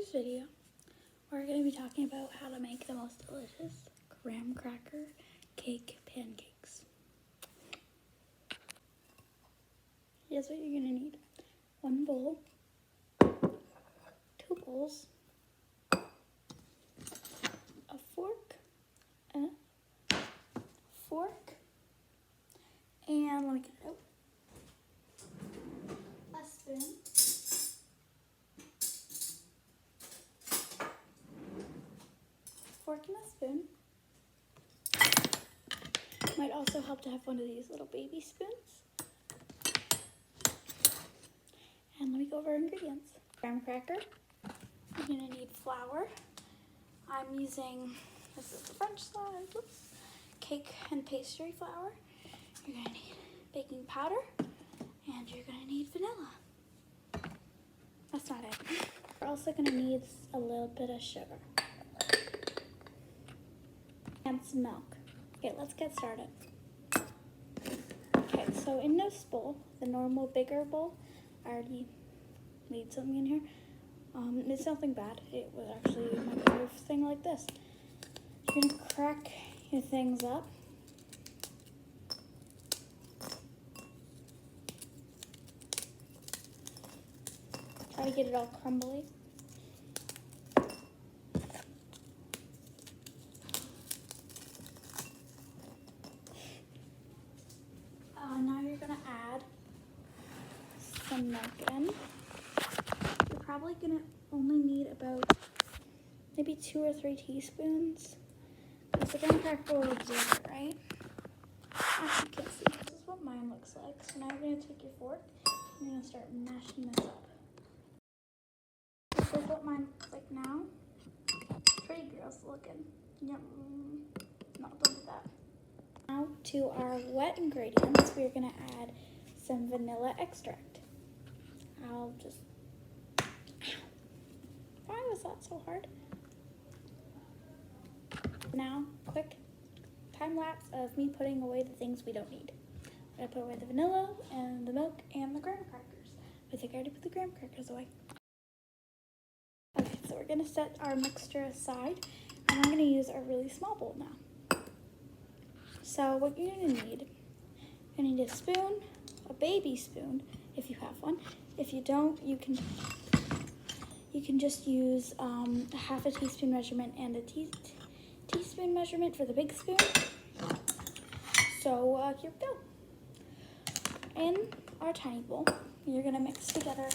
today's video, we're going to be talking about how to make the most delicious graham cracker cake pancakes. Here's what you're going to need. 1 bowl, 2 bowls, a fork, and let me get it out, a spoon, fork and a spoon. Might also help to have one of these little baby spoons. And let me go over our ingredients. Graham cracker. You're gonna need flour. I'm using, this is the French side, whoops, cake and pastry flour. You're gonna need baking powder, and you're gonna need vanilla. That's not it. We're also gonna need a little bit of sugar. And some milk. Okay, let's get started. Okay, so in this bowl, the normal bigger bowl, I already made something in here. It's nothing bad. It was actually my favorite thing like this. You're gonna crack your things up. Try to get it all crumbly. Now you're gonna add some milk in. You're probably gonna only need about maybe 2 or 3 teaspoons. Because the graham cracker will absorb it, right? Actually, you can't see. This is what mine looks like. So now you're gonna take your fork and you're gonna start mashing this up. This is what mine looks like now. Pretty gross looking. Yum. No, don't do that. Now to our wet ingredients, we're gonna add some vanilla extract. I'll just, why was that so hard? Now, quick time lapse of me putting away the things we don't need. I'm gonna put away the vanilla and the milk and the graham crackers. I think I already put the graham crackers away. Okay, so we're gonna set our mixture aside, and I'm gonna use a really small bowl now. So what you're gonna need a spoon, a baby spoon, if you have one. If you don't, you can just use a half a teaspoon measurement and a teaspoon measurement for the big spoon. So here we go. In our tiny bowl, you're gonna mix together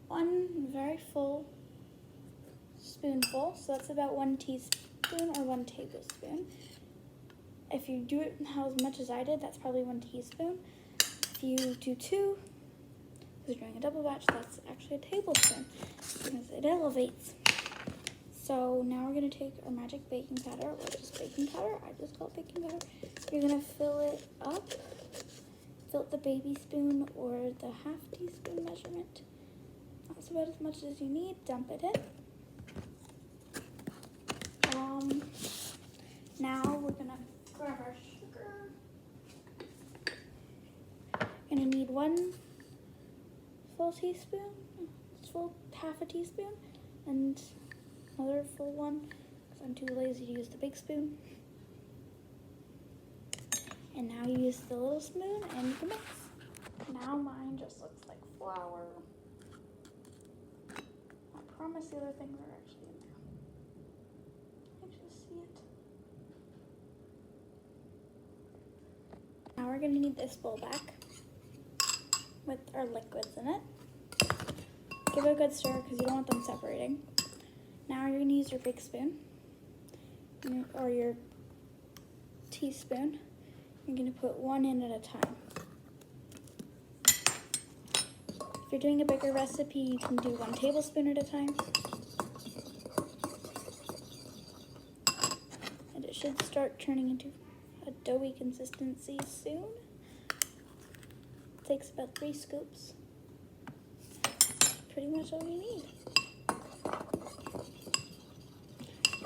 one very full spoonful, so that's about 1 teaspoon or 1 tablespoon. If you do it as much as I did, that's probably 1 teaspoon. If you do 2, because you're doing a double batch, that's actually a tablespoon, because it elevates. So now we're gonna take our magic baking powder, or just baking powder, I just call it baking powder. You're gonna fill it up, fill the baby spoon or the half teaspoon measurement. That's about as much as you need, dump it in. Now we're gonna grab our sugar. We're gonna need 1 full teaspoon, half a teaspoon, and another full one, because I'm too lazy to use the big spoon. And now you use the little spoon and you can mix. Now mine just looks like flour. I promise the other things are actually in there. I just see it. Now we're gonna need this bowl back with our liquids in it. Give it a good stir because you don't want them separating. Now you're gonna use your big spoon or your teaspoon. You're gonna put 1 in at a time. If you're doing a bigger recipe, you can do 1 tablespoon at a time. And it should start turning into a doughy consistency soon. It takes about 3 scoops. That's pretty much all you need.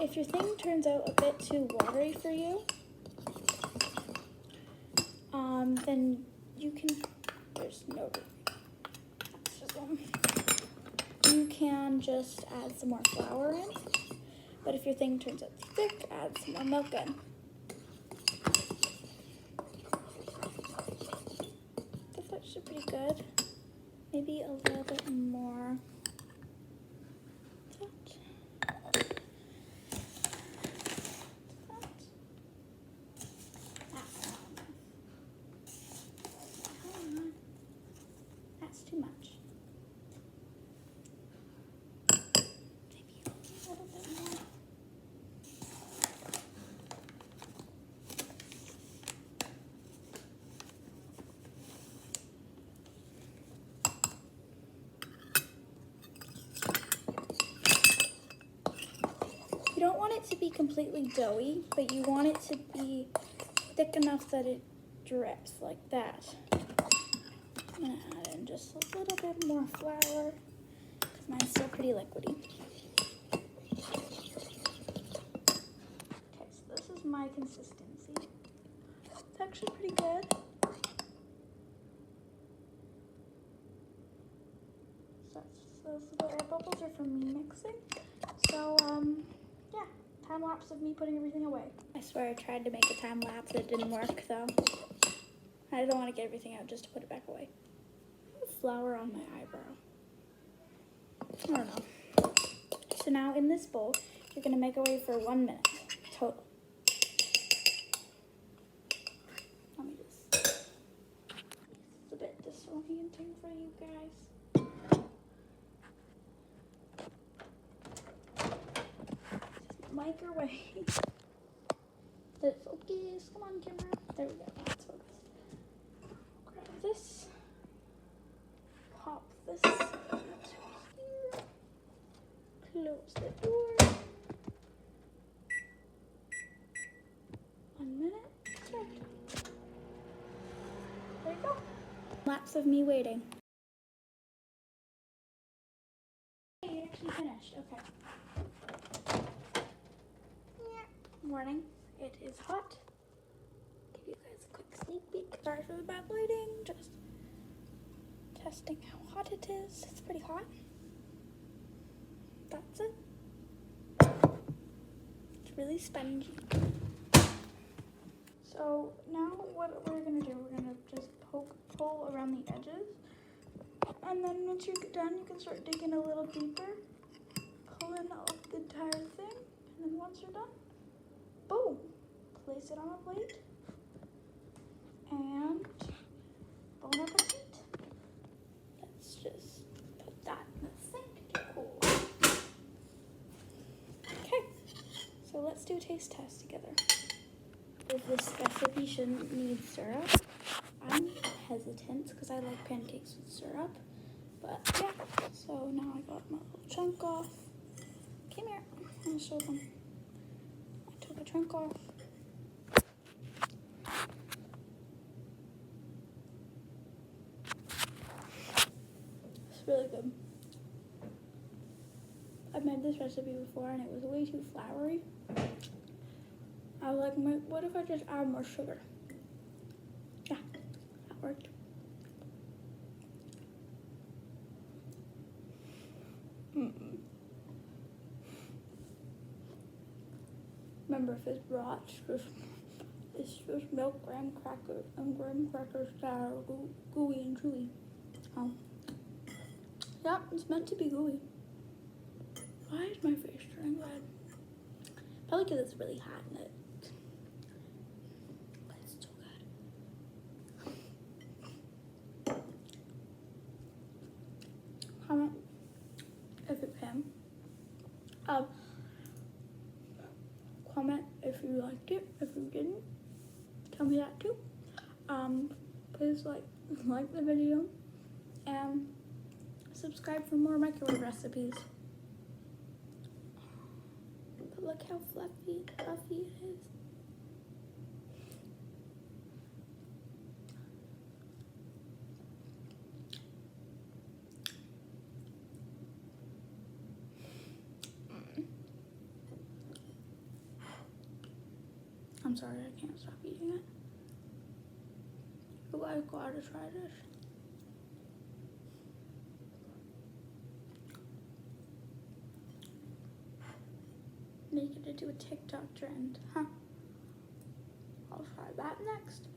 If your thing turns out a bit too watery for you, then you can, there's no, that's just problem. You can just add some more flour in, but if your thing turns out thick, add some more milk in. That's actually pretty good. Maybe a little bit more. That's too much. Maybe a little bit more. You don't want it to be completely doughy, but you want it to be thick enough that it drips like that. I'm gonna add in just a little bit more flour because mine's still pretty liquidy. Okay, so this is my consistency. It's actually pretty good. So those little air bubbles are from me mixing. So yeah, time lapse of me putting everything away. I swear I tried to make a time lapse, it didn't work though. I don't want to get everything out just to put it back away. Flour on my eyebrow. I don't know. So now in this bowl, you're going to make away for 1 minute total. Let me just. It's a bit disorienting for you guys. Microwave. Did it focus? Come on, camera. There we go. It's focused. Grab this. Pop this into here. Close the door. 1 minute. Start. There you go. Lapse of me waiting. Hey, you actually finished. Okay. Morning. It is hot. Give you guys a quick sneak peek. Sorry for the bad lighting. Just testing how hot it is. It's pretty hot. That's it. It's really spongy. So now what we're gonna do, we're gonna just pull around the edges. And then once you're done, you can start digging a little deeper. Pull in the entire thing. And then once you're done, boom, place it on a plate, and bon appetit. Let's just put that in the sink to cool. Okay, so let's do a taste test together. If this recipe shouldn't need syrup, I'm hesitant because I like pancakes with syrup, but yeah. So now I got my little chunk off. Come here, I'll show them. Took a chunk off. It's really good. I've made this recipe before and it was way too floury. I was like, what if I just add more sugar? Yeah, that worked. Remember, if it's raw, it's just milk, graham crackers, and graham crackers that are gooey and chewy. Yeah, it's meant to be gooey. Why is my face turning red? Probably because it's really hot in it. But it's still good. Comment if you can. Comment if you liked it. If you didn't, tell me that too. Please like the video and subscribe for more microwave recipes. But look how fluffy it is. I'm sorry, I can't stop eating it. You guys gotta try this. make it into a TikTok trend, huh? I'll try that next.